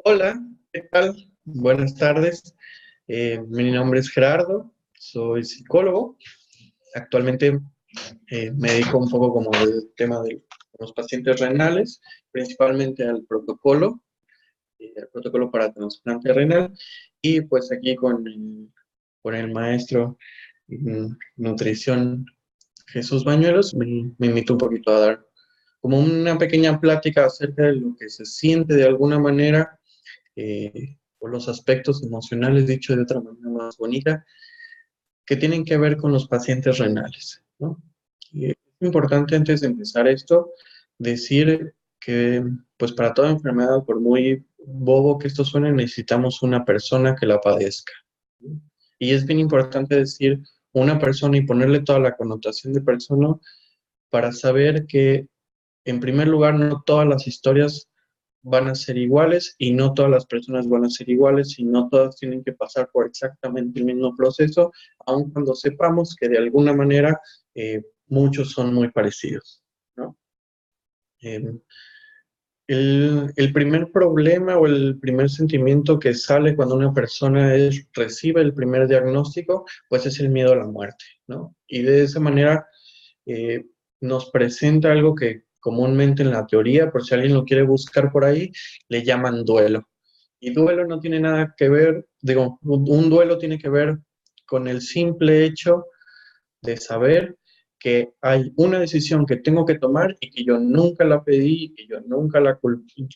Hola, ¿qué tal? Buenas tardes. Mi nombre es Gerardo, soy psicólogo. Actualmente me dedico un poco como al tema de los pacientes renales, principalmente al protocolo para trasplante renal, y pues aquí con el maestro nutrición Jesús Bañuelos me invito un poquito a dar como una pequeña plática acerca de lo que se siente de alguna manera o los aspectos emocionales, dicho de otra manera más bonita, que tienen que ver con los pacientes renales, ¿no? Y es importante antes de empezar esto, decir que pues para toda enfermedad, por muy bobo que esto suene, necesitamos una persona que la padezca, ¿no? Y es bien importante decir una persona y ponerle toda la connotación de persona para saber que, en primer lugar, no todas las historias van a ser iguales y no todas las personas van a ser iguales y no todas tienen que pasar por exactamente el mismo proceso, aun cuando sepamos que de alguna manera muchos son muy parecidos, ¿no? Eh, el primer problema o el primer sentimiento que sale cuando una persona recibe el primer diagnóstico, pues es el miedo a la muerte, ¿no? Y de esa manera eh, nos presenta algo que comúnmente en la teoría, por si alguien lo quiere buscar por ahí, le llaman duelo. Y duelo no tiene nada que ver, digo, un duelo tiene que ver con el simple hecho de saber que hay una decisión que tengo que tomar y que yo nunca la pedí, que yo nunca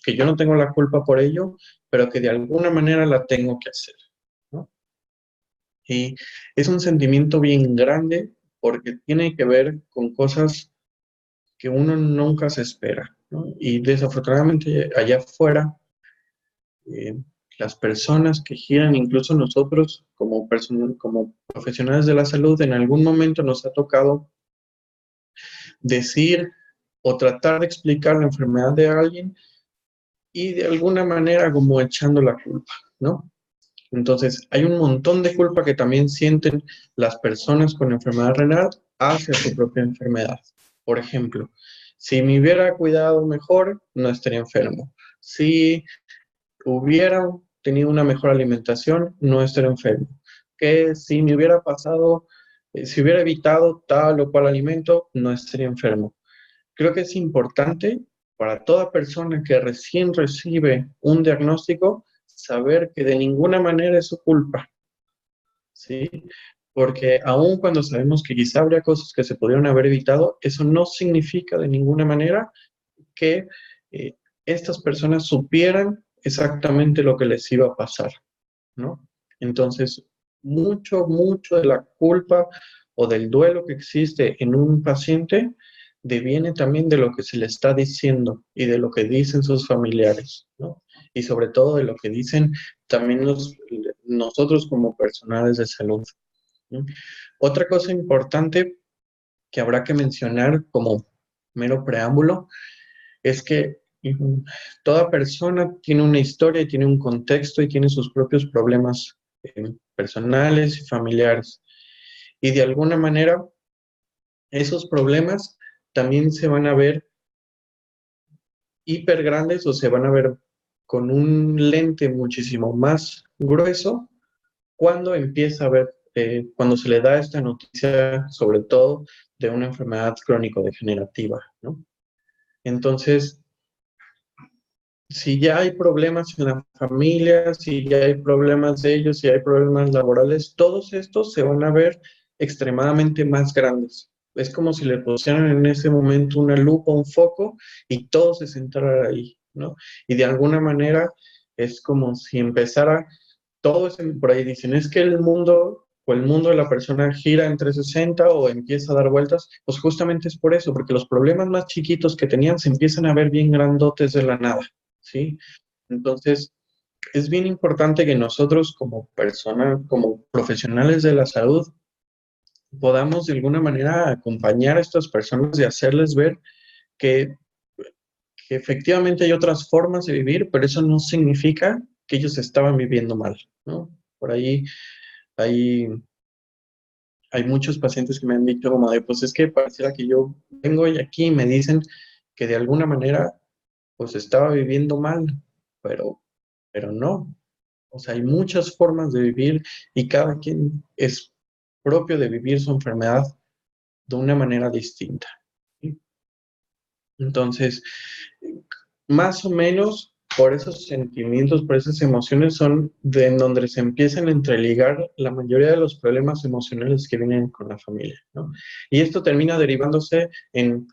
que yo no tengo la culpa por ello, pero que de alguna manera la tengo que hacer, ¿no? Y es un sentimiento bien grande porque tiene que ver con cosas que uno nunca se espera, ¿no? Y desafortunadamente allá afuera, eh, las personas que giran, incluso nosotros como profesionales de la salud, en algún momento nos ha tocado decir o tratar de explicar la enfermedad de alguien y de alguna manera como echando la culpa, ¿no? Entonces, hay un montón de culpa que también sienten las personas con enfermedad renal hacia su propia enfermedad. Por ejemplo, si me hubiera cuidado mejor, no estaría enfermo. Si hubiera tenido una mejor alimentación, no estaría enfermo. Que si me hubiera pasado, si hubiera evitado tal o cual alimento, no estaría enfermo. Creo que es importante para toda persona que recién recibe un diagnóstico saber que de ninguna manera es su culpa, ¿sí? Porque aun cuando sabemos que quizá habría cosas que se pudieron haber evitado, eso no significa de ninguna manera que eh, estas personas supieran exactamente lo que les iba a pasar, ¿no? Entonces, mucho de la culpa o del duelo que existe en un paciente deviene también de lo que se le está diciendo y de lo que dicen sus familiares, ¿no? Y sobre todo de lo que dicen también nosotros como personales de salud, ¿no? Otra cosa importante que habrá que mencionar como mero preámbulo es que toda persona tiene una historia y tiene un contexto y tiene sus propios problemas personales y familiares. Y de alguna manera, esos problemas también se van a ver hiper grandes o se van a ver con un lente muchísimo más grueso cuando empieza a ver, cuando se le da esta noticia, sobre todo de una enfermedad crónico-degenerativa, ¿no? Entonces, si ya hay problemas en la familia, si ya hay problemas de ellos, si hay problemas laborales, todos estos se van a ver extremadamente más grandes. Es como si le pusieran en ese momento una lupa, un foco, y todo se centrara ahí, ¿no? Y de alguna manera es como si empezara todo ese, por ahí dicen, es que el mundo o el mundo de la persona gira en 360 o empieza a dar vueltas, pues justamente es por eso, porque los problemas más chiquitos que tenían se empiezan a ver bien grandotes de la nada, ¿sí? Entonces, es bien importante que nosotros como personas, como profesionales de la salud, podamos de alguna manera acompañar a estas personas y hacerles ver que, que efectivamente hay otras formas de vivir, pero eso no significa que ellos estaban viviendo mal, ¿no? Por ahí hay, hay muchos pacientes que me han dicho como de, pues es que pareciera que yo vengo y aquí me dicen que de alguna manera pues estaba viviendo mal, pero pero no. O sea, hay muchas formas de vivir y cada quien es propio de vivir su enfermedad de una manera distinta. ¿Sí? Entonces, más o menos por esos sentimientos, por esas emociones son de en donde se empiezan a entreligar la mayoría de los problemas emocionales que vienen con la familia, ¿no? Y esto termina derivándose en,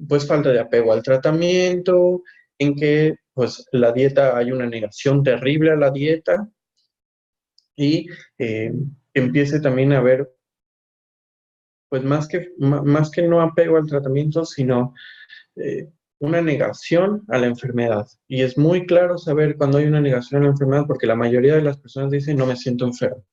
pues, falta de apego al tratamiento, en que, pues, la dieta, hay una negación terrible a la dieta y eh, empiece también a haber, pues, más que no apego al tratamiento, sino eh, una negación a la enfermedad. Y es muy claro saber cuando hay una negación a la enfermedad porque la mayoría de las personas dicen no me siento enfermo.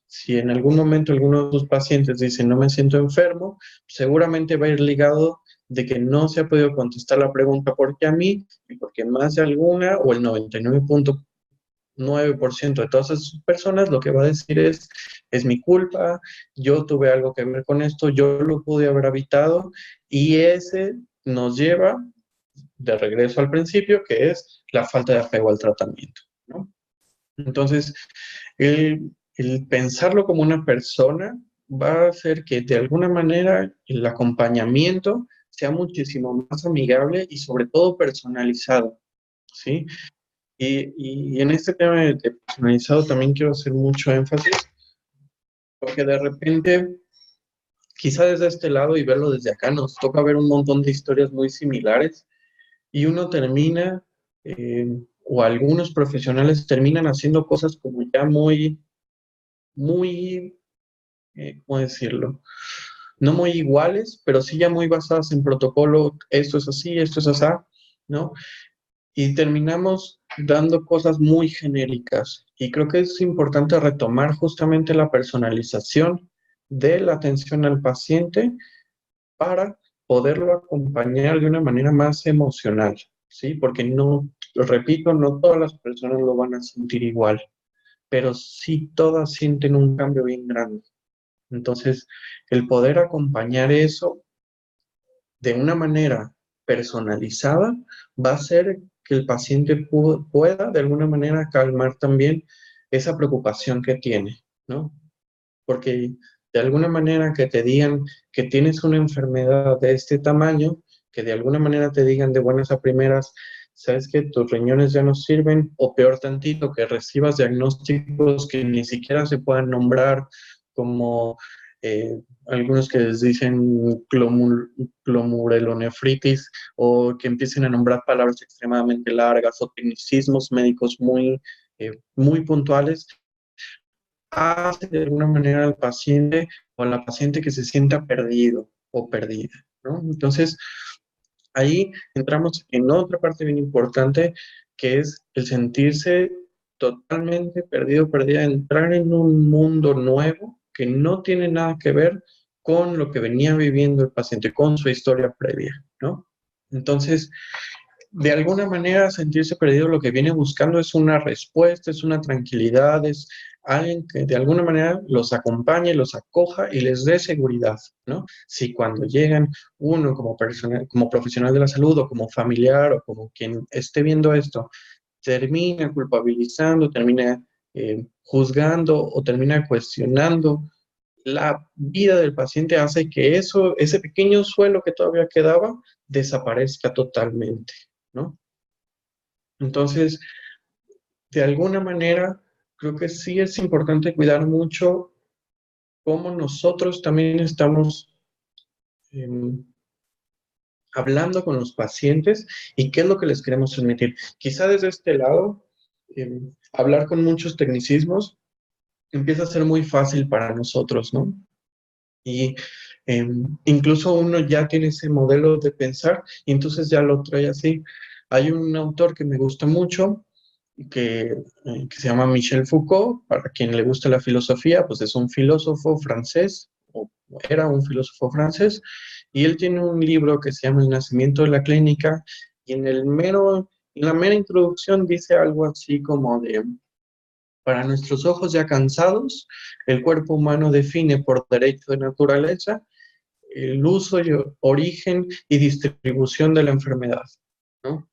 Si en algún momento alguno de tus pacientes dice no me siento enfermo, seguramente va a ir ligado de que no se ha podido contestar la pregunta ¿por qué a mí? Y porque más de alguna o el 99.9% de todas esas personas lo que va a decir es mi culpa, yo tuve algo que ver con esto, yo lo pude haber evitado y ese nos lleva de regreso al principio, que es la falta de apego al tratamiento, ¿no? Entonces, el pensarlo como una persona va a hacer que de alguna manera el acompañamiento sea muchísimo más amigable y sobre todo personalizado, ¿sí? Y en este tema de personalizado también quiero hacer mucho énfasis, porque de repente, quizá desde este lado y verlo desde acá, nos toca ver un montón de historias muy similares y uno termina, o algunos profesionales terminan haciendo cosas como ya muy, ¿cómo decirlo? No muy iguales, pero sí ya muy basadas en protocolo, esto es así, esto es así, ¿no? Y terminamos dando cosas muy genéricas. Y creo que es importante retomar justamente la personalización de la atención al paciente para poderlo acompañar de una manera más emocional, ¿sí? Porque no, lo repito, no todas las personas lo van a sentir igual, pero sí todas sienten un cambio bien grande. Entonces, el poder acompañar eso de una manera personalizada va a hacer que el paciente pueda de alguna manera calmar también esa preocupación que tiene, ¿no? Porque de alguna manera que te digan que tienes una enfermedad de este tamaño, que de alguna manera te digan de buenas a primeras, sabes que tus riñones ya no sirven, o peor tantito, que recibas diagnósticos que ni siquiera se puedan nombrar, como algunos que les dicen clomurelonefritis, o que empiecen a nombrar palabras extremadamente largas, o tecnicismos médicos muy puntuales, hace de alguna manera al paciente o a la paciente que se sienta perdido o perdida, ¿no? Entonces, ahí entramos en otra parte bien importante, que es el sentirse totalmente perdido, perdida, entrar en un mundo nuevo que no tiene nada que ver con lo que venía viviendo el paciente, con su historia previa, ¿no? Entonces, de alguna manera sentirse perdido lo que viene buscando es una respuesta, es una tranquilidad, es alguien que de alguna manera los acompañe, los acoja y les dé seguridad, ¿no? Si cuando llegan uno como persona, como profesional de la salud o como familiar o como quien esté viendo esto, termina culpabilizando, termina juzgando o termina cuestionando la vida del paciente, hace que eso, ese pequeño suelo que todavía quedaba, desaparezca totalmente, ¿no? Entonces, de alguna manera, creo que sí es importante cuidar mucho cómo nosotros también estamos eh, hablando con los pacientes y qué es lo que les queremos transmitir. Quizá desde este lado, hablar con muchos tecnicismos empieza a ser muy fácil para nosotros, ¿no? Y incluso uno ya tiene ese modelo de pensar y entonces ya lo trae así. Hay un autor que me gusta mucho que se llama Michel Foucault. Para quien le gusta la filosofía, pues es un filósofo francés, o era un filósofo francés, y él tiene un libro que se llama El nacimiento de la clínica, y en la mera introducción dice algo así como de, para nuestros ojos ya cansados, el cuerpo humano define por derecho de naturaleza el uso, y origen y distribución de la enfermedad, ¿no?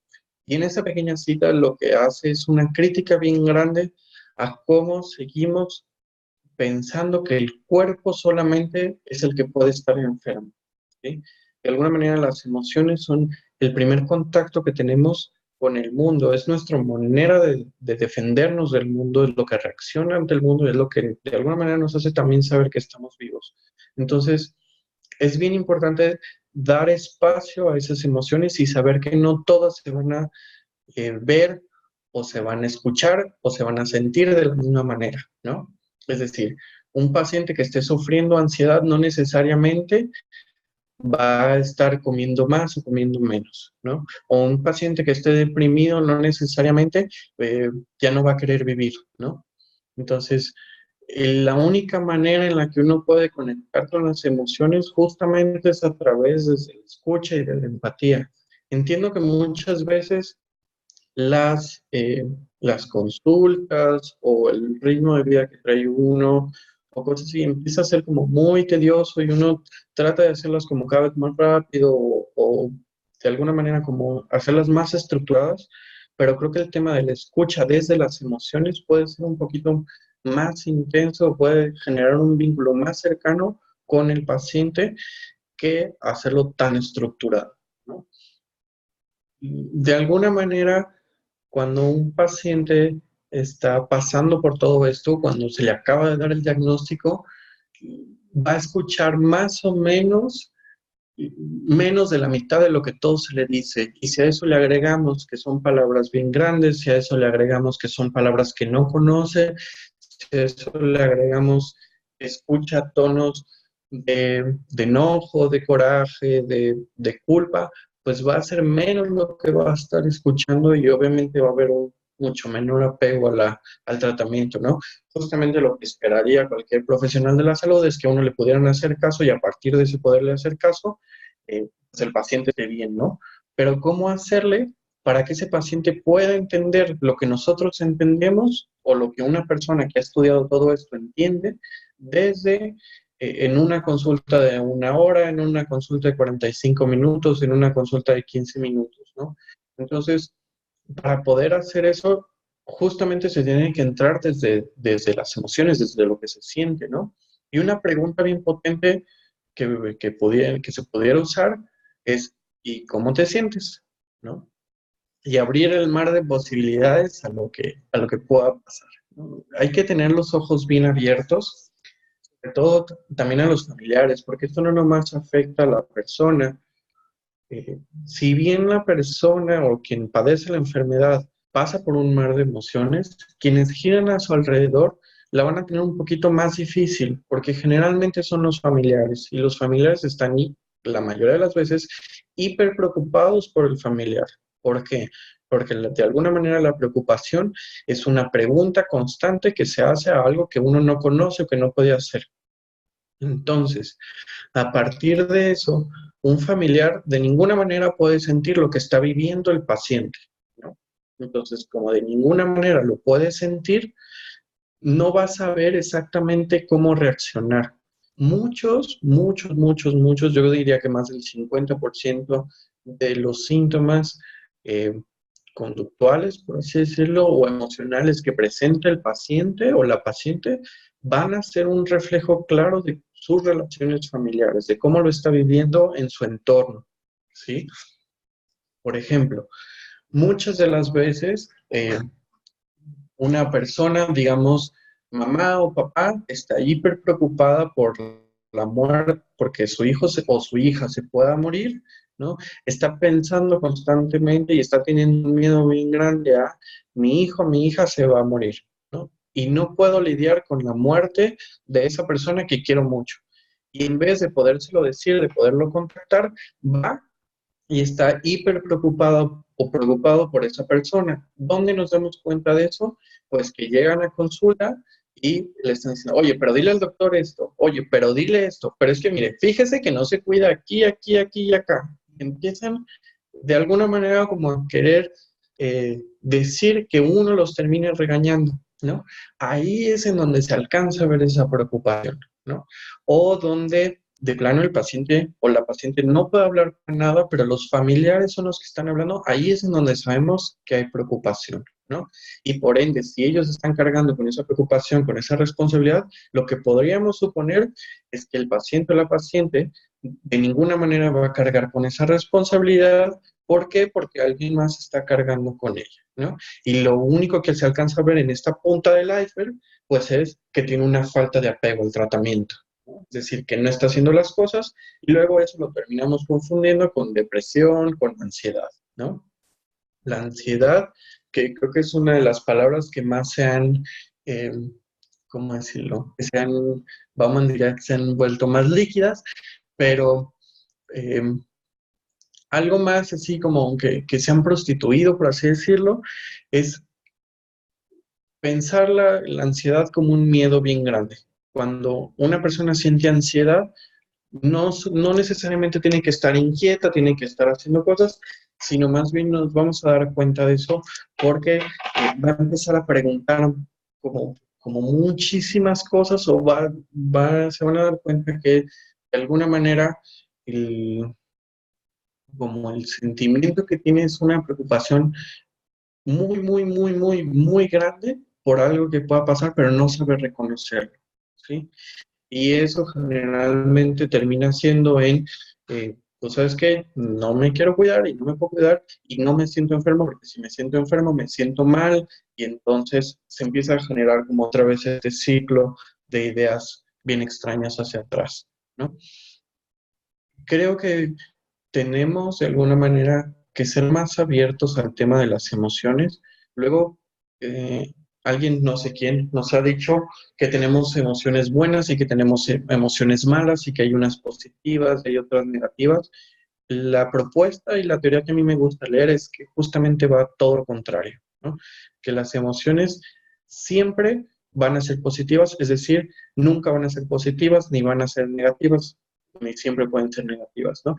Y en esa pequeña cita lo que hace es una crítica bien grande a cómo seguimos pensando que el cuerpo solamente es el que puede estar enfermo, ¿sí? De alguna manera las emociones son el primer contacto que tenemos con el mundo, es nuestra manera de defendernos del mundo, es lo que reacciona ante el mundo, es lo que de alguna manera nos hace también saber que estamos vivos. Entonces, es bien importante dar espacio a esas emociones y saber que no todas se van a ver o se van a escuchar o se van a sentir de la misma manera, ¿no? Es decir, un paciente que esté sufriendo ansiedad no necesariamente va a estar comiendo más o comiendo menos, ¿no? O un paciente que esté deprimido no necesariamente ya no va a querer vivir, ¿no? Entonces, la única manera en la que uno puede conectar con las emociones justamente es a través de la escucha y de la empatía. Entiendo que muchas veces las, eh, las consultas o el ritmo de vida que trae uno o cosas así, empieza a ser como muy tedioso y uno trata de hacerlas como cada vez más rápido o de alguna manera como hacerlas más estructuradas, pero creo que el tema de la escucha desde las emociones puede ser un poquito más intenso, puede generar un vínculo más cercano con el paciente que hacerlo tan estructurado, ¿no? De alguna manera, cuando un paciente está pasando por todo esto, cuando se le acaba de dar el diagnóstico, va a escuchar más o menos de la mitad de lo que todo se le dice. Y si a eso le agregamos que son palabras bien grandes, si a eso le agregamos que son palabras que no conoce, si a eso le agregamos escucha tonos de enojo, de coraje, de culpa, pues va a ser menos lo que va a estar escuchando y obviamente va a haber un mucho menor apego al tratamiento, ¿no? Justamente lo que esperaría cualquier profesional de la salud es que a uno le pudieran hacer caso y a partir de ese poderle hacer caso, pues el paciente esté bien, ¿no? Pero ¿cómo hacerle para que ese paciente pueda entender lo que nosotros entendemos o lo que una persona que ha estudiado todo esto entiende desde en una consulta de 1 hora, en una consulta de 45 minutos, en una consulta de 15 minutos, ¿no? Entonces, para poder hacer eso, justamente se tiene que entrar desde las emociones, desde lo que se siente, ¿no? Y una pregunta bien potente que se pudiera usar es, ¿y cómo te sientes? ¿No? Y abrir el mar de posibilidades a lo que pueda pasar, ¿no? Hay que tener los ojos bien abiertos, sobre todo también a los familiares, porque esto no nomás afecta a la persona. Si bien la persona o quien padece la enfermedad pasa por un mar de emociones, quienes giran a su alrededor la van a tener un poquito más difícil, porque generalmente son los familiares, y los familiares están, la mayoría de las veces, hiper preocupados por el familiar. ¿Por qué? Porque de alguna manera la preocupación es una pregunta constante que se hace a algo que uno no conoce o que no puede hacer. Entonces, a partir de eso, un familiar de ninguna manera puede sentir lo que está viviendo el paciente, ¿no? Entonces, como de ninguna manera lo puede sentir, no va a saber exactamente cómo reaccionar. Muchos, yo diría que más del 50% de los síntomas eh, conductuales, por así decirlo, o emocionales que presenta el paciente o la paciente, van a ser un reflejo claro de sus relaciones familiares, de cómo lo está viviendo en su entorno, ¿sí? Por ejemplo, muchas de las veces una persona, digamos, mamá o papá, está hiper preocupada por la muerte, porque su hijo o su hija se pueda morir, ¿no? Está pensando constantemente y está teniendo un miedo bien grande a mi hijo, mi hija se va a morir, ¿no? Y no puedo lidiar con la muerte de esa persona que quiero mucho. Y en vez de podérselo decir, de poderlo contactar, va y está hiper preocupado o preocupado por esa persona. ¿Dónde nos damos cuenta de eso? Pues que llegan a consulta y le están diciendo, oye, pero dile al doctor esto, oye, pero dile esto, pero es que mire, fíjese que no se cuida aquí, aquí, aquí y acá. Empiezan de alguna manera como a querer decir que uno los termine regañando, ¿no? Ahí es en donde se alcanza a ver esa preocupación, ¿no? O donde de plano el paciente o la paciente no puede hablar con nada, pero los familiares son los que están hablando, ahí es en donde sabemos que hay preocupación, ¿no? Y por ende, si ellos están cargando con esa preocupación, con esa responsabilidad, lo que podríamos suponer es que el paciente o la paciente de ninguna manera va a cargar con esa responsabilidad. ¿Por qué? Porque alguien más está cargando con ella, ¿no? Y lo único que se alcanza a ver en esta punta del iceberg, pues es que tiene una falta de apego al tratamiento, ¿no? Es decir, que no está haciendo las cosas y luego eso lo terminamos confundiendo con depresión, con ansiedad, ¿no? La ansiedad, que creo que es una de las palabras que más se han, eh, ¿cómo decirlo? Que se han, vamos a decir, que se han vuelto más líquidas, pero eh, algo más así como que se han prostituido, por así decirlo, es pensar la ansiedad como un miedo bien grande. Cuando una persona siente ansiedad, no necesariamente tiene que estar inquieta, tiene que estar haciendo cosas, sino más bien nos vamos a dar cuenta de eso porque va a empezar a preguntar como muchísimas cosas o se van a dar cuenta que de alguna manera el, como el sentimiento que tiene es una preocupación muy, muy, muy, muy, muy grande por algo que pueda pasar, pero no sabe reconocerlo, ¿sí? Y eso generalmente termina siendo pues sabes qué, no me quiero cuidar y no me puedo cuidar y no me siento enfermo porque si me siento enfermo me siento mal y entonces se empieza a generar como otra vez este ciclo de ideas bien extrañas hacia atrás, ¿no? Creo que tenemos de alguna manera que ser más abiertos al tema de las emociones. Luego, alguien, no sé quién, nos ha dicho que tenemos emociones buenas y que tenemos emociones malas y que hay unas positivas y hay otras negativas. La propuesta y la teoría que a mí me gusta leer es que justamente va todo lo contrario, ¿no? Que las emociones siempre van a ser positivas, es decir, nunca van a ser positivas ni van a ser negativas, ni siempre pueden ser negativas, ¿no?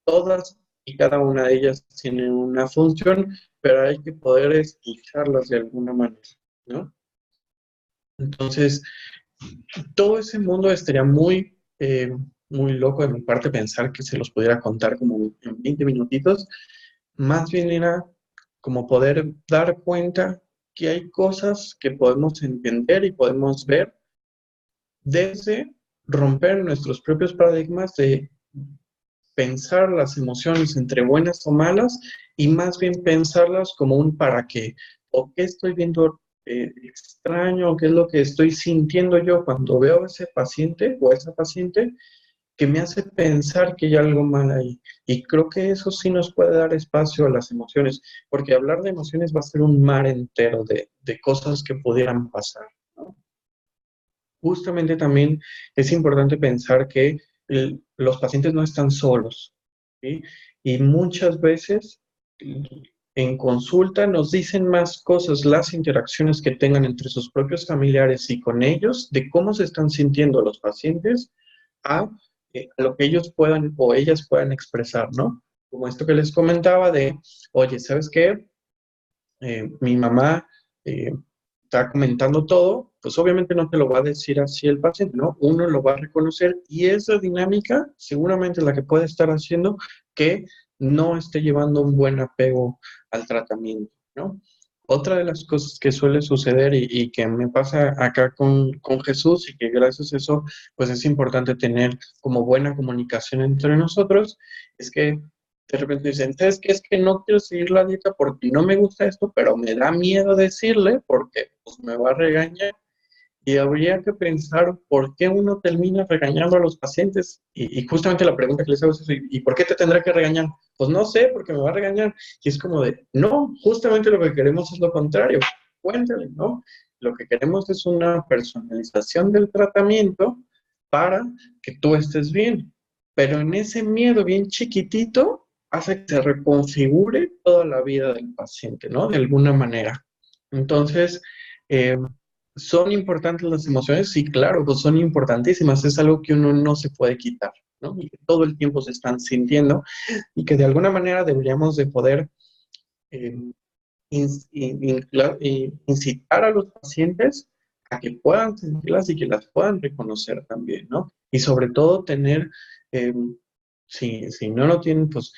Todas y cada una de ellas tienen una función, pero hay que poder escucharlas de alguna manera, ¿no? Entonces, todo ese mundo estaría muy loco de mi parte pensar que se los pudiera contar como en 20 minutitos. Más bien era como poder dar cuenta que hay cosas que podemos entender y podemos ver desde romper nuestros propios paradigmas de pensar las emociones entre buenas o malas y más bien pensarlas como un para qué o qué estoy viendo extraño, o qué es lo que estoy sintiendo yo cuando veo a ese paciente o a esa paciente que me hace pensar que hay algo mal ahí. Y creo que eso sí nos puede dar espacio a las emociones, porque hablar de emociones va a ser un mar entero de cosas que pudieran pasar, ¿no? Justamente también es importante pensar que los pacientes no están solos, ¿sí? Y muchas veces en consulta nos dicen más cosas las interacciones que tengan entre sus propios familiares y con ellos de cómo se están sintiendo los pacientes a lo que ellos puedan o ellas puedan expresar, ¿no? Como esto que les comentaba de, oye, ¿sabes qué? Mi mamá eh, está comentando todo, pues obviamente no te lo va a decir así el paciente, ¿no? Uno lo va a reconocer y esa dinámica seguramente es la que puede estar haciendo que no esté llevando un buen apego al tratamiento, ¿no? Otra de las cosas que suele suceder y que me pasa acá con Jesús y que gracias a eso, pues es importante tener como buena comunicación entre nosotros, es que de repente dicen, ¿sabes qué? Es que no quiero seguir la dieta porque no me gusta esto, pero me da miedo decirle porque pues, me va a regañar. Y habría que pensar por qué uno termina regañando a los pacientes. Y justamente la pregunta que les hago es eso, ¿y por qué te tendrá que regañar? Pues no sé, porque me va a regañar. Y es como de, no, justamente lo que queremos es lo contrario. Cuéntale, ¿no? Lo que queremos es una personalización del tratamiento para que tú estés bien. Pero en ese miedo bien chiquitito hace que se reconfigure toda la vida del paciente, ¿no? De alguna manera. Entonces, eh, ¿son importantes las emociones? Sí, claro, pues son importantísimas. Es algo que uno no se puede quitar, ¿no? Y que todo el tiempo se están sintiendo y que de alguna manera deberíamos de poder eh, incitar a los pacientes a que puedan sentirlas y que las puedan reconocer también, ¿no? Y sobre todo tener, eh, si no lo tienen, pues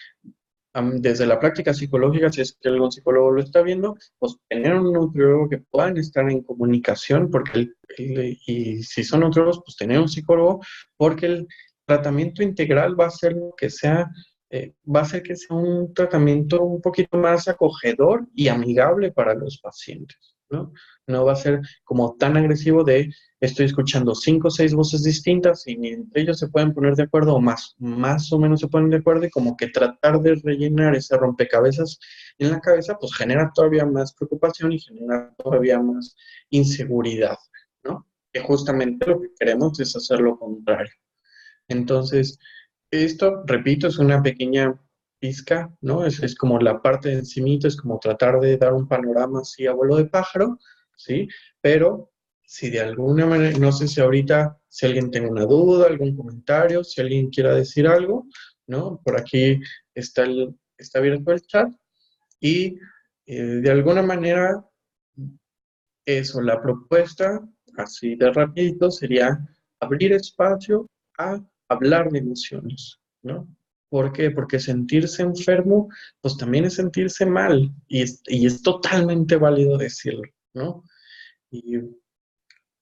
desde la práctica psicológica, si es que algún psicólogo lo está viendo, pues tener un nutriólogo que puedan estar en comunicación, porque y si son nutriólogos, pues tener un psicólogo, porque el tratamiento integral va a ser lo que sea, va a ser que sea un tratamiento un poquito más acogedor y amigable para los pacientes, ¿no? No va a ser como tan agresivo de estoy escuchando 5 o 6 voces distintas y ni entre ellos se pueden poner de acuerdo o más o menos se ponen de acuerdo y como que tratar de rellenar ese rompecabezas en la cabeza pues genera todavía más preocupación y genera todavía más inseguridad, ¿no? Que justamente lo que queremos es hacer lo contrario. Entonces, esto, repito, es una pequeña pizca, ¿no? Es como la parte de encimita, es como tratar de dar un panorama así a vuelo de pájaro, ¿sí? Pero si de alguna manera, no sé si ahorita, si alguien tiene una duda, algún comentario, si alguien quiera decir algo, ¿no? Por aquí está abierto el chat y de alguna manera eso, la propuesta, así de rapidito, sería abrir espacio a hablar de emociones, ¿no? ¿Por qué? Porque sentirse enfermo, pues también es sentirse mal y es totalmente válido decirlo, ¿no? Y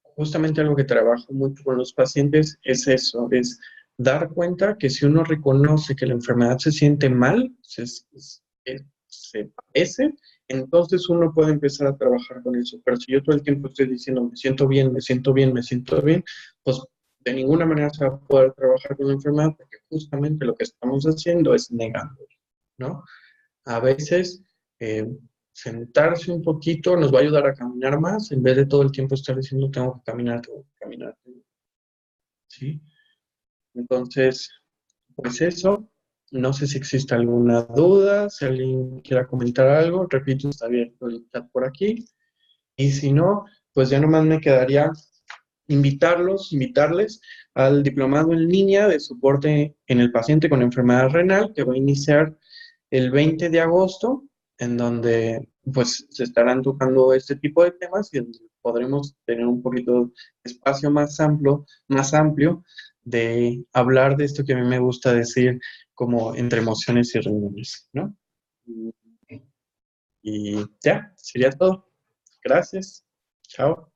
justamente algo que trabajo mucho con los pacientes es eso, es dar cuenta que si uno reconoce que la enfermedad se siente mal, se padece, entonces uno puede empezar a trabajar con eso. Pero si yo todo el tiempo estoy diciendo me siento bien, me siento bien, me siento bien, pues de ninguna manera se va a poder trabajar con la enfermedad porque justamente lo que estamos haciendo es negando, ¿no? A veces sentarse un poquito nos va a ayudar a caminar más en vez de todo el tiempo estar diciendo tengo que caminar, ¿sí? Entonces, pues eso, no sé si existe alguna duda, si alguien quiera comentar algo, repito, está abierto el chat por aquí, y si no, pues ya nomás me quedaría invitarles al diplomado en línea de soporte en el paciente con enfermedad renal que va a iniciar el 20 de agosto, en donde pues se estarán tocando este tipo de temas y donde podremos tener un poquito de espacio más amplio de hablar de esto que a mí me gusta decir como entre emociones y riñones, ¿no? Y ya, sería todo. Gracias. Chao.